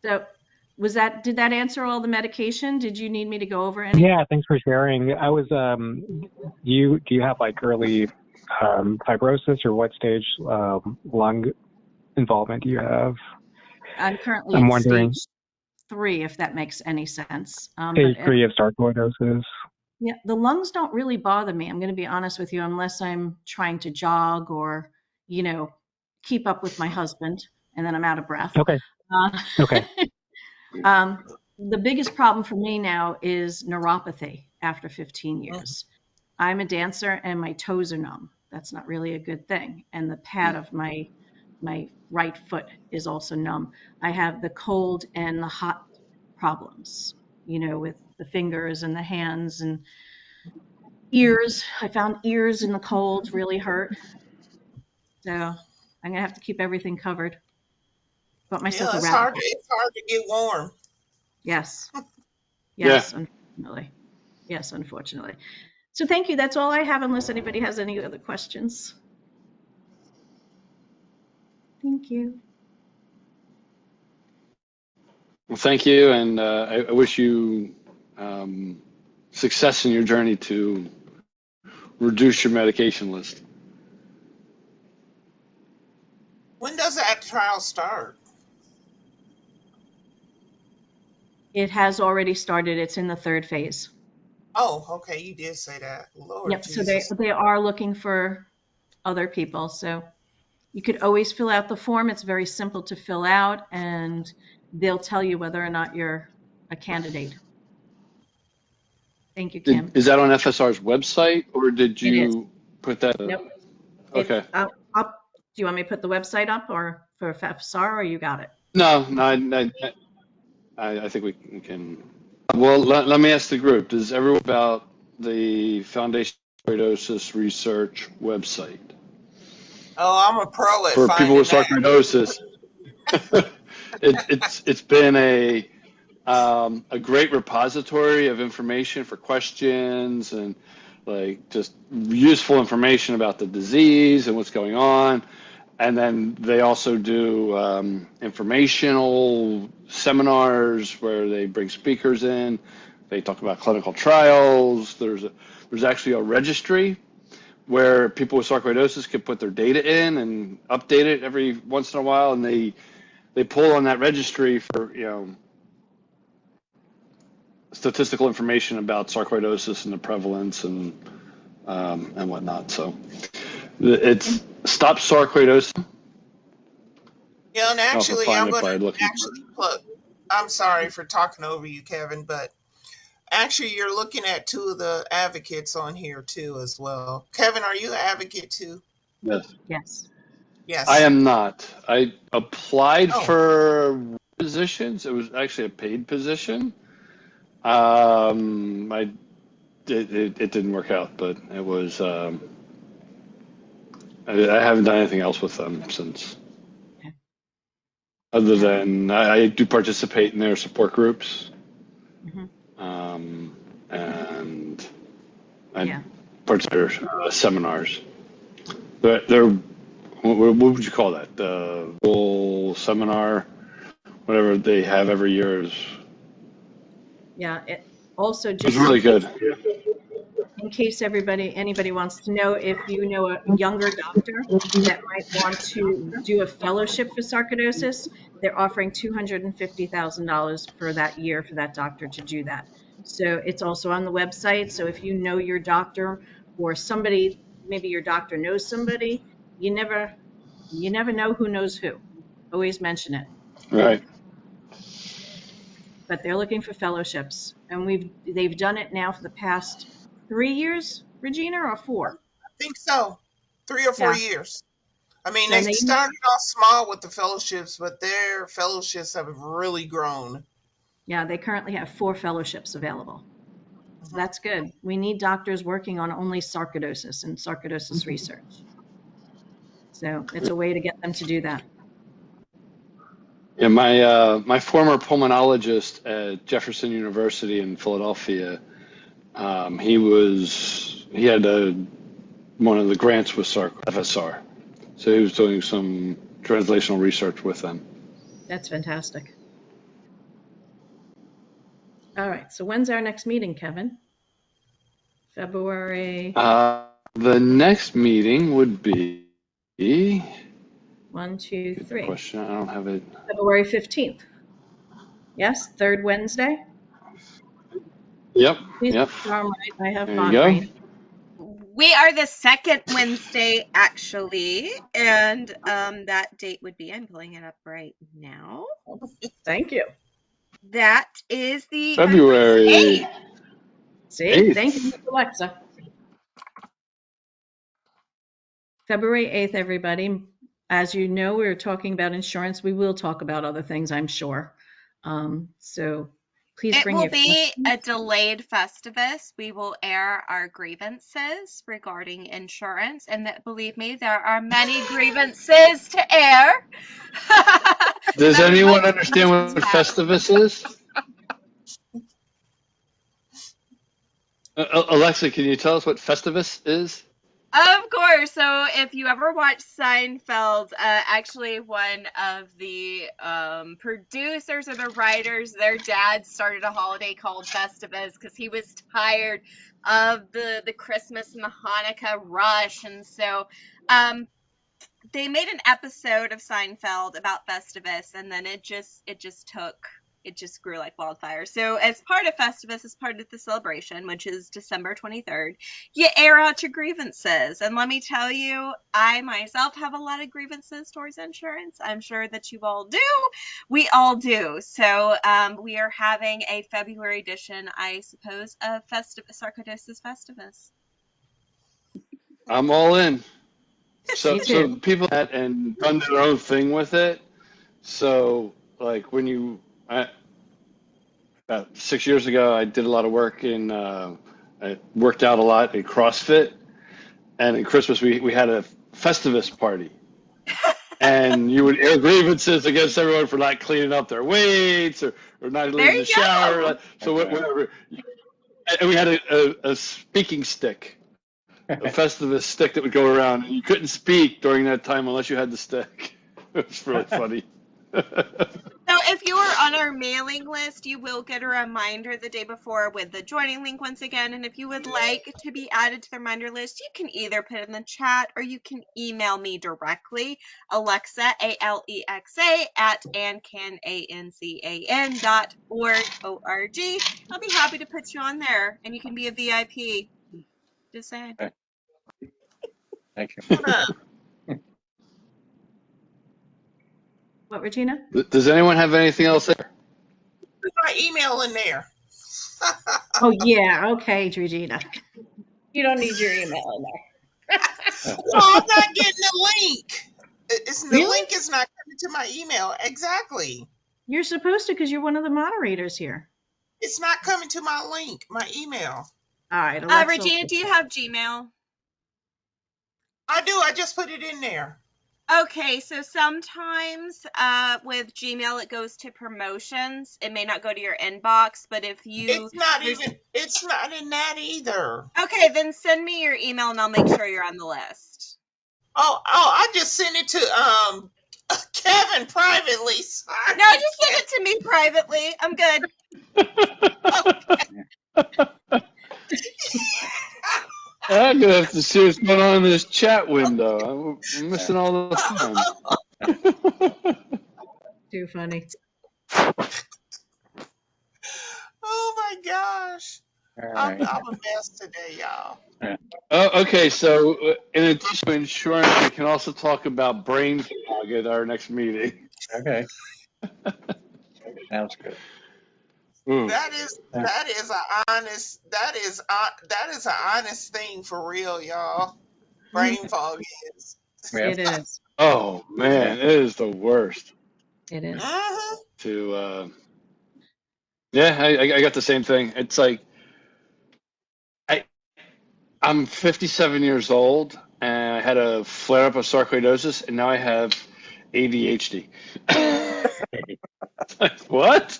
So, did that answer all the medication? Did you need me to go over any? Yeah, thanks for sharing. I was, do you have like early fibrosis, or what stage lung involvement do you have? I'm currently I'm at wondering. stage 3, if that makes any sense. Stage 3 of sarcoidosis. Yeah, the lungs don't really bother me. I'm going to be honest with you, unless I'm trying to jog or, keep up with my husband, and then I'm out of breath. Okay. Uh, Okay. The biggest problem for me now is neuropathy after 15 years. I'm a dancer and my toes are numb. That's not really a good thing. And the pad of my right foot is also numb. I have the cold and the hot problems, with the fingers and the hands and ears. I found ears in the cold really hurt. So I'm going to have to keep everything covered. Bought myself Yeah, a it's rabbit hard. hole. It's hard to get warm. Yes. Yeah. Yes, unfortunately. Yes, unfortunately. So thank you. That's all I have, unless anybody has any other questions. Thank you. Well, thank you, and I wish you success in your journey to reduce your medication list. When does that trial start? It has already started. It's in the third phase. Oh, okay, you did say that. Lord Yep. So they Jesus. they are looking for other people. So you could always fill out the form. It's very simple to fill out, and they'll tell you whether or not you're a candidate. Thank you, Kim. Is that on FSR's website, or did It is. you put that? Nope. It's Okay. up. Do you want me to put the website up or for FSR, or you got it? No, no, I think we can. Well, let me ask the group. Does everyone about the Foundation Sarcoidosis Research website Oh, I'm a pro at for people with finding that. sarcoidosis? It's been a great repository of information for questions and like just useful information about the disease and what's going on. And then they also do informational seminars where they bring speakers in. They talk about clinical trials. There's actually a registry where people with sarcoidosis can put their data in and update it every once in a while, and they pull on that registry for statistical information about sarcoidosis and the prevalence and whatnot. So it's Stop Sarcoidosis. Yeah, and You can also actually, find I'm it going by to looking for actually plug. I'm sorry for talking over you, Kevin, but actually, you're looking at two of the advocates on here too, as well. Kevin, are you an advocate too? Yes. Yes. I Yes. am not. I applied Oh, for positions. It was actually a paid position. I it didn't work out, but it was. I haven't done anything else with them since, Okay. other Yeah. than I do participate in their support groups, Hmm. and I Yeah. participate in seminars. They're what would you call that? The full seminar, whatever they have every year is. Yeah. Also, It was just really good. in case anybody wants to know, if you know a younger doctor that might want to do a fellowship for sarcoidosis, they're offering $250,000 for that year for that doctor to do that. So it's also on the website. So if you know your doctor or somebody, maybe your doctor knows somebody, you never know who knows who. Always mention it. Right. But they're looking for fellowships, and they've done it now for the past 3 years, Regina, or I 4. think so. 3 or 4 years. I mean, So they and they started off small with the fellowships, but their fellowships have really grown. Yeah, they currently have 4 fellowships available. So Mhm. that's good. We need doctors working on only sarcoidosis and sarcoidosis research. So it's a way to get them to do that. Yeah, my former pulmonologist at Jefferson University in Philadelphia, he had one of the grants with FSR, so he was doing some translational research with them. That's fantastic. All right. So when's our next meeting, Kevin? February The next meeting would be. 1, 2, Good 3. question. I don't have it. February 15th. Yes, third Wednesday. Yep, Please yep. confirm right. I have There you font go. right. We are the second Wednesday, actually, and that date would be, I'm pulling it up right now. Thank you. That is the February February 8th. See, thank you, 8th. Miss Alexa. February 8th, everybody. As you know, we were talking about insurance. We will talk about other things, I'm sure. So please It bring will your be a questions. delayed Festivus. We will air our grievances regarding insurance, and that, believe me, there are many grievances to air. Does Members anyone of the understand what commissions have. Festivus is? Alexa, can you tell us what Festivus is? Of course. So if you ever watch Seinfeld, actually one of the producers or the writers, their dad started a holiday called Festivus because he was tired of the Christmas and the Hanukkah rush, and so um, they made an episode of Seinfeld about Festivus, and then it just grew like wildfire. So as part of Festivus, as part of the celebration, which is December 23rd, you air out your grievances. And let me tell you, I myself have a lot of grievances towards insurance. I'm sure that you all do. We all do. So we are having a February edition, I suppose, of Sarcoidosis Festivus. I'm all in. Me So too. people that and done their own thing with it. So like about 6 years ago, I did a lot of work I worked out a lot in CrossFit, and in Christmas we had a Festivus party, and you would air grievances against everyone for not cleaning up their weights or not There leaving you the shower. go. So whatever, and we had a speaking stick, a Festivus stick that would go around, and you couldn't speak during that time unless you had the stick. It was really funny. So if you are on our mailing list, you will get a reminder the day before with the joining link once again. And if you would like to be added to the reminder list, you can either put it in the chat or you can email me directly, Alexa, Alexa, at ancan, ANCAN.org. I'll be happy to put you on there and you can be a VIP. Just saying. Thank you. What, Regina? Does anyone have anything else there? Put my email in there. Oh, yeah. Okay, Regina. You don't need your email in there. Well, I'm not getting the link. The Really? link is not coming to my email. Exactly. You're supposed to because you're one of the moderators here. It's not coming to my link, my email. All right, Alexa. Regina, do you have Gmail? I do. I just put it in there. Okay, so sometimes with Gmail it goes to promotions. It may not go to your inbox, but if you It's not in that either. Okay, then send me your email and I'll make sure you're on the list. Oh, I just sent it to Kevin privately. Sorry. No, just send it to me privately. I'm good. I'm gonna have to see what's going on in this chat window. I'm missing all the fun. Too funny. Oh my gosh. All I'm right. a mess today, y'all. Oh, okay, so in addition to insurance, we can also talk about brain fog at our next meeting. Okay. Sounds good. Ooh. That is an honest thing for real, y'all. Brain fog is. Yeah. It is. Oh man, it is the worst. It is. Mm-hmm. Yeah, I got the same thing. It's like I'm 57 years old, and I had a flare up of sarcoidosis, and now I have ADHD. Like, what?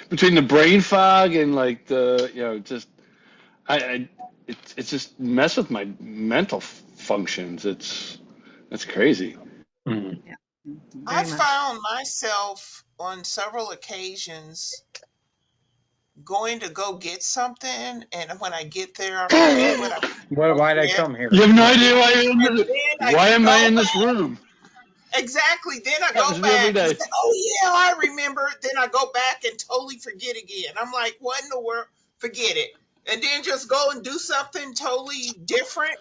Between the brain fog and like just it's just mess with my mental functions. It's crazy. Mhm. Yeah, I very much. found myself on several occasions going to go get something, and when I get there, I forget what I Why'd I get, come here? You have no idea why you're in and then I why am I go in this back. room? Exactly. Then I Happens go to me every back and day. say, "Oh yeah, I remember." Then I go back and totally forget again. I'm like, "What in the world?" Forget it, and then just go and do something totally different.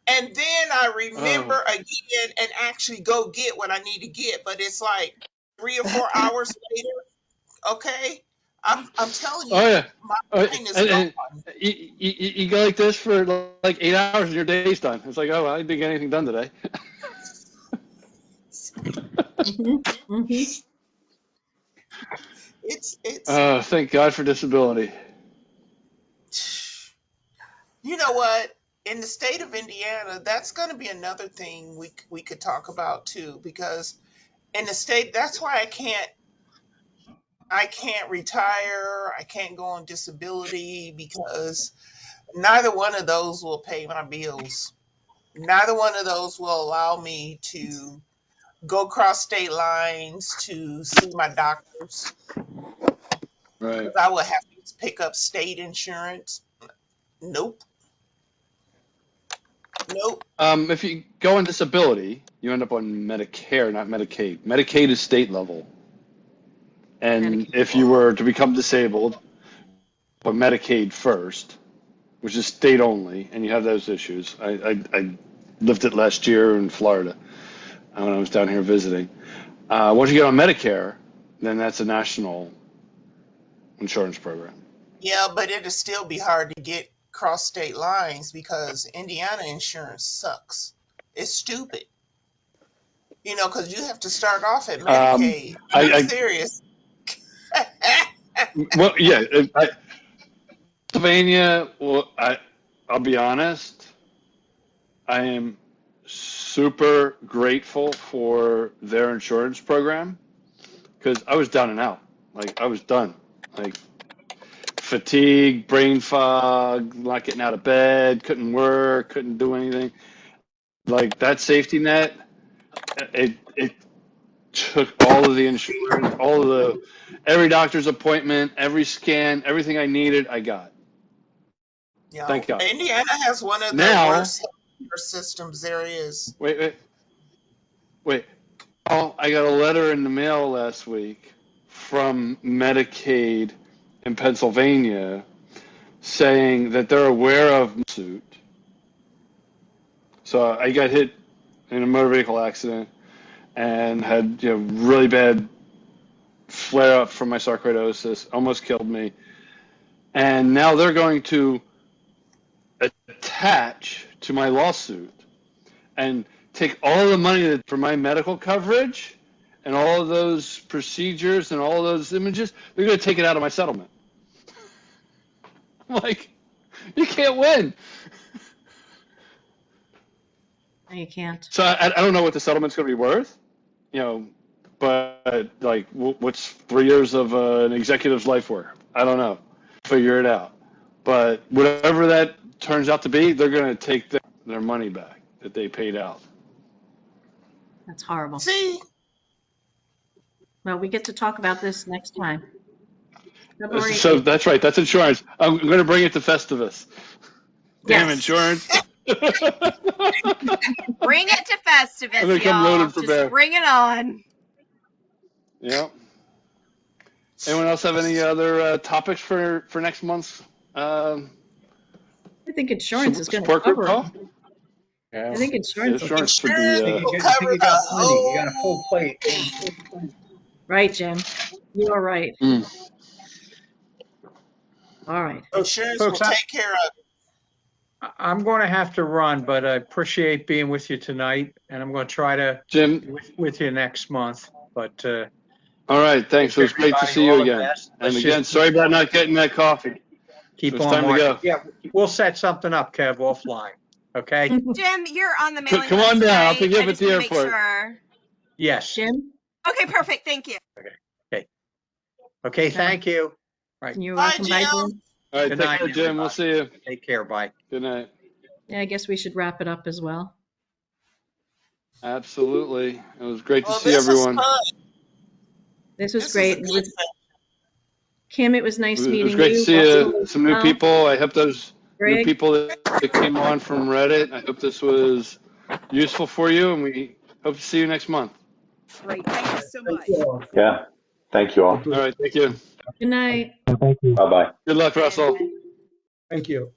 And then I Oh, remember again and actually go get what I need to get. But it's like 3 or 4 hours later. Okay, I'm telling oh you, yeah. my And, mind is and gone. you go like this for like 8 hours and your day's done. It's like, oh, well, I didn't get anything done today. Mm-hmm. It's Oh, thank God for disability. you know what? In the state of Indiana, that's going to be another thing we could talk about too, because in the state, that's why I can't retire. I can't go on disability because Neither one of those will pay my bills. Neither one of those will allow me to go across state lines to see my doctors Right. because I would have to pick up state insurance. Nope. Nope. If you go on disability, you end up on Medicare, not Medicaid. Medicaid is state level. And Medicaid. if you were to become disabled, but Medicaid first, which is state only, and you have those issues. I lived it last year in Florida when I was down here visiting. Once you get on Medicare, then that's a national insurance program. Yeah, but it'll still be hard to get cross state lines because Indiana insurance sucks. It's stupid. Because you have to start off at Um, Medicaid. I'm I serious. well, yeah, Pennsylvania. Well, I'll be honest. I am super grateful for their insurance program because I was down and out. Like I was done. Like fatigue, brain fog, not getting out of bed, couldn't work, couldn't do anything. Like that safety net, it took all of the insurance, all of every doctor's appointment, every scan, everything I needed, I got. Thank God. Indiana has one of the Now, worst healthcare systems there is. wait. Oh, I got a letter in the mail last week from Medicaid in Pennsylvania saying that they're aware of my suit. So I got hit in a motor vehicle accident and had really bad flare up from my sarcoidosis, almost killed me. And now they're going to attach to my lawsuit and take all of the money for my medical coverage and all of those procedures and all of those images. They're going to take it out of my settlement. I'm like, you can't win. No, you can't. So I don't know what the settlement's going to be worth, but like, what's 3 years of an executive's life worth? I don't know. Figure it out. But whatever that turns out to be, they're going to take their money back that they paid out. That's horrible. See? Well, we get to talk about this next time. February So 8th. that's right. That's insurance. I'm going to bring it to Festivus. Damn Yes. insurance. Bring it to Festivus, I'm going to come y'all. loaded for Just bear. bring it on. Yeah. Anyone else have any other topics for next month's I think insurance is going to support group cover call? it. Yeah. I think insurance will cover Insurance should Insurance be. will I cover think you the got plenty. You got a full whole. plate. it. Right, Jim. You are right. All right. Insurance will Folks, take care of. I'm going to have to run, but I appreciate being with you tonight, and I'm going to try to Jim, be with you next month. But all right. Thanks. It wish was great to everybody see you all the again. best. And Let's again, just sorry about not getting that coffee. It keep was on time to marching. go. Yeah, we'll set something up, Kev, offline. Okay? Jim, you're on the mailing Come list on down. I'll tonight. pick you I up at just the want to make airport. sure. Yes. Jim, Okay, perfect. Thank you. Okay, thank you. Right. you're Bye, welcome. Bye, Jim. Jim. All right. Good Take night, care, Jim. We'll everybody. see you. Take care. Bye. Good night. Yeah, I guess we should wrap it up as well. Absolutely. It was great to Well, see this was everyone. fun. This was This was great. a And good with Kim, it was nice It was meeting great to you. see some new Well, people. I hope those new Greg, people that came on from Reddit, I hope this was useful for you, and we hope to see you next month. Great. Thank you so Thank much. you all. Yeah. Thank you all. It All was, right. Thank you. good night. Thank you. Bye bye. Good luck, Bye, Russell. everybody. thank you.